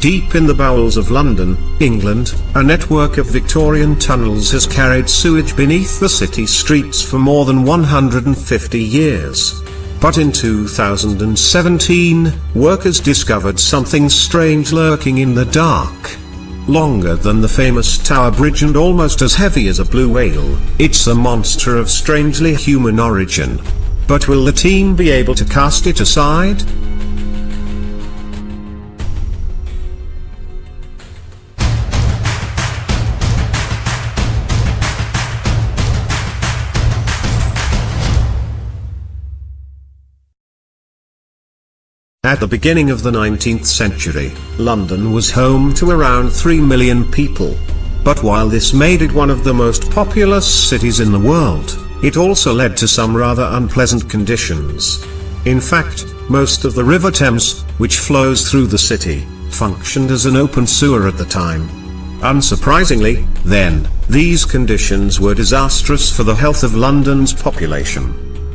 Deep in the bowels of London, England, a network of Victorian tunnels has carried sewage beneath the city streets for more than 150 years. But in 2017, workers discovered something strange lurking in the dark. Longer than the famous Tower Bridge and almost as heavy as a blue whale, it's a monster of strangely human origin. But will the team be able to cast it aside? At the beginning of the 19th century, London was home to around 3 million people. But while this made it one of the most populous cities in the world, it also led to some rather unpleasant conditions. In fact, most of the River Thames, which flows through the city, functioned as an open sewer at the time. Unsurprisingly, then, these conditions were disastrous for the health of London's population.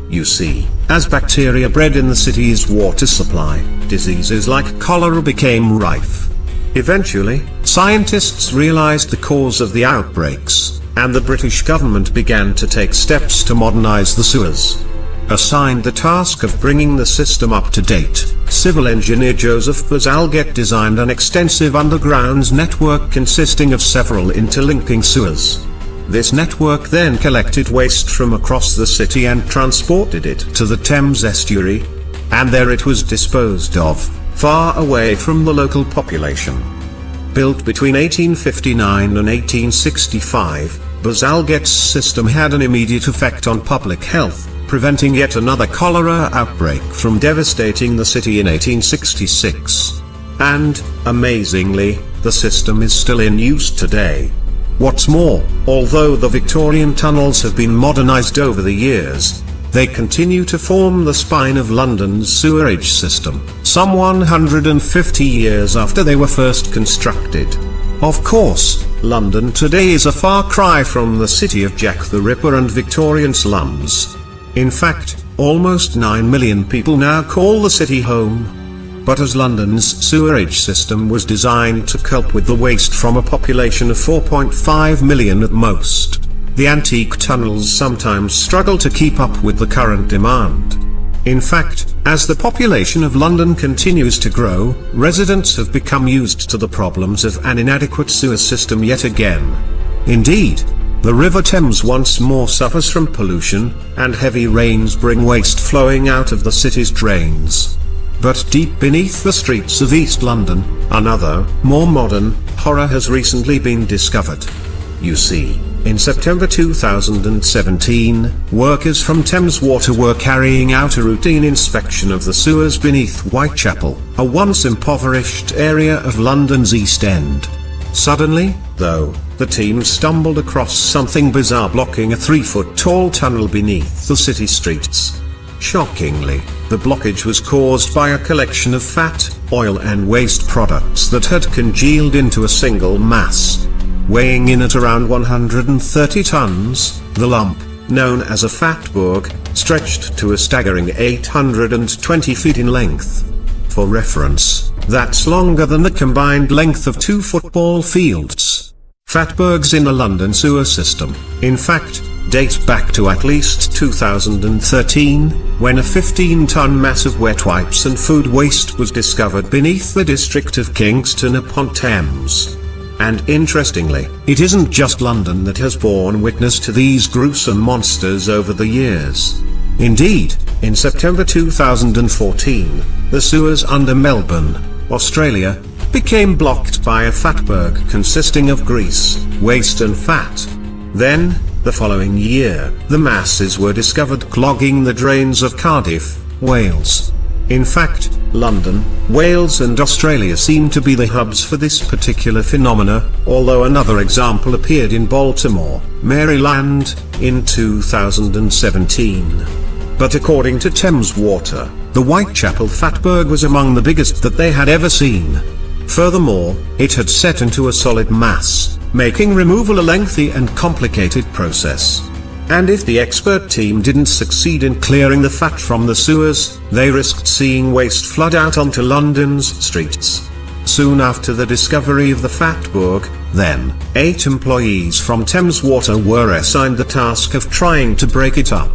You see, as bacteria bred in the city's water supply, diseases like cholera became rife. Eventually, scientists realized the cause of the outbreaks, and the British government began to take steps to modernize the sewers. Assigned the task of bringing the system up to date, civil engineer Joseph Bazalgette designed an extensive underground network consisting of several interlinking sewers. This network then collected waste from across the city and transported it to the Thames estuary, and there it was disposed of, far away from the local population. Built between 1859 and 1865, Bazalgette's system had an immediate effect on public health, preventing yet another cholera outbreak from devastating the city in 1866. And, amazingly, the system is still in use today. What's more, although the Victorian tunnels have been modernized over the years, they continue to form the spine of London's sewerage system, some 150 years after they were first constructed. Of course, London today is a far cry from the city of Jack the Ripper and Victorian slums. In fact, almost 9 million people now call the city home. But as London's sewerage system was designed to cope with the waste from a population of 4.5 million at most, the antique tunnels sometimes struggle to keep up with the current demand. In fact, as the population of London continues to grow, residents have become used to the problems of an inadequate sewer system yet again. Indeed, the River Thames once more suffers from pollution, and heavy rains bring waste flowing out of the city's drains. But deep beneath the streets of East London, another, more modern, horror has recently been discovered. You see, in September 2017, workers from Thames Water were carrying out a routine inspection of the sewers beneath Whitechapel, a once impoverished area of London's East End. Suddenly, though, the team stumbled across something bizarre blocking a 3-foot-tall tunnel beneath the city streets. Shockingly, the blockage was caused by a collection of fat, oil and waste products that had congealed into a single mass. Weighing in at around 130 tons, the lump, known as a Fatberg, stretched to a staggering 820 feet in length. For reference, that's longer than the combined length of 2 football fields. Fatbergs in the London sewer system, in fact, date back to at least 2013, when a 15-ton mass of wet wipes and food waste was discovered beneath the district of Kingston upon Thames. And interestingly, it isn't just London that has borne witness to these gruesome monsters over the years. Indeed, in September 2014, the sewers under Melbourne, Australia, became blocked by a Fatberg consisting of grease, waste and fat. Then, the following year, the masses were discovered clogging the drains of Cardiff, Wales. In fact, London, Wales and Australia seem to be the hubs for this particular phenomena, although another example appeared in Baltimore, Maryland, in 2017. But according to Thames Water, the Whitechapel Fatberg was among the biggest that they had ever seen. Furthermore, it had set into a solid mass, making removal a lengthy and complicated process. And if the expert team didn't succeed in clearing the fat from the sewers, they risked seeing waste flood out onto London's streets. Soon after the discovery of the Fatberg, then, 8 employees from Thames Water were assigned the task of trying to break it up.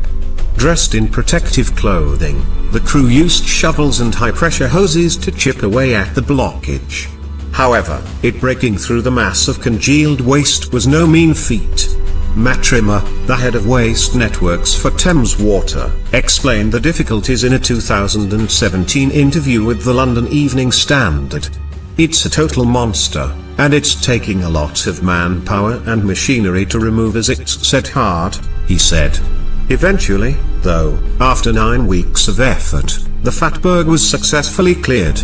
Dressed in protective clothing, the crew used shovels and high-pressure hoses to chip away at the blockage. However, it breaking through the mass of congealed waste was no mean feat. Matt Rimmer, the head of waste networks for Thames Water, explained the difficulties in a 2017 interview with the London Evening Standard. "It's a total monster, and it's taking a lot of manpower and machinery to remove as it's set hard," he said. Eventually, though, after 9 weeks of effort, the Fatberg was successfully cleared.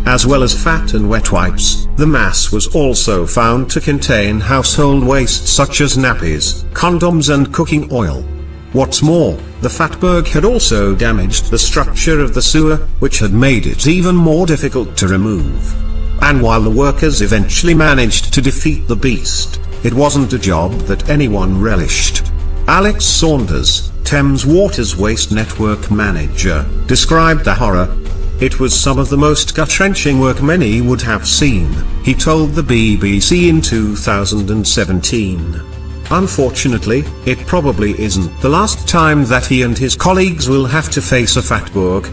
As well as fat and wet wipes, the mass was also found to contain household waste such as nappies, condoms and cooking oil. What's more, the Fatberg had also damaged the structure of the sewer, which had made it even more difficult to remove. And while the workers eventually managed to defeat the beast, it wasn't a job that anyone relished. Alex Saunders, Thames Water's waste network manager, described the horror. "It was some of the most gut-wrenching work many would have seen," he told the BBC in 2017. Unfortunately, it probably isn't the last time that he and his colleagues will have to face a Fatberg.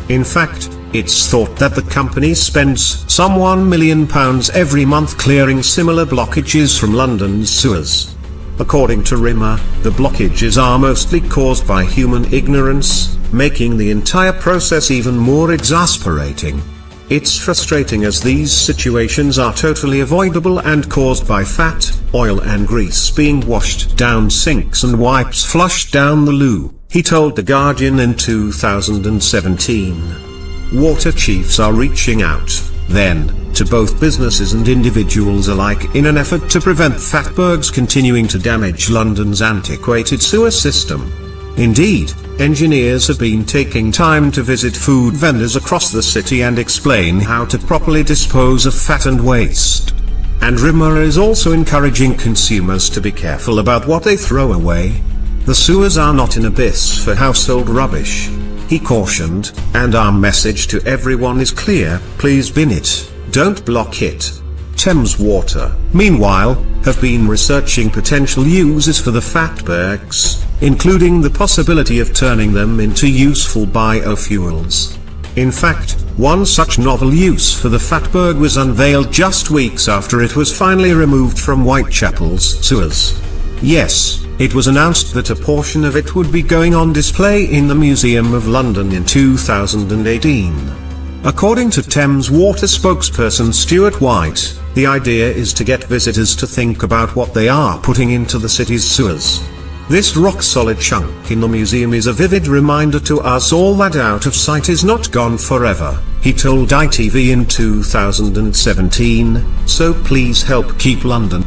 In fact, it's thought that the company spends some £1 million every month clearing similar blockages from London's sewers. According to Rimmer, the blockages are mostly caused by human ignorance, making the entire process even more exasperating. It's frustrating as these situations are totally avoidable and caused by fat, oil and grease being washed down sinks and wipes flushed down the loo, he told The Guardian in 2017. Water chiefs are reaching out, then, to both businesses and individuals alike in an effort to prevent Fatbergs continuing to damage London's antiquated sewer system. Indeed, engineers have been taking time to visit food vendors across the city and explain how to properly dispose of fat and waste. And Rimmer is also encouraging consumers to be careful about what they throw away. "The sewers are not an abyss for household rubbish," he cautioned, "and our message to everyone is clear: please bin it, don't block it." Thames Water, meanwhile, have been researching potential uses for the Fatbergs, including the possibility of turning them into useful biofuels. In fact, one such novel use for the Fatberg was unveiled just weeks after it was finally removed from Whitechapel's sewers. Yes, it was announced that a portion of it would be going on display in the Museum of London in 2018. According to Thames Water spokesperson Stuart White, the idea is to get visitors to think about what they are putting into the city's sewers. "This rock-solid chunk in the museum is a vivid reminder to us all that out of sight is not gone forever," he told ITV in 2017, "so please help keep London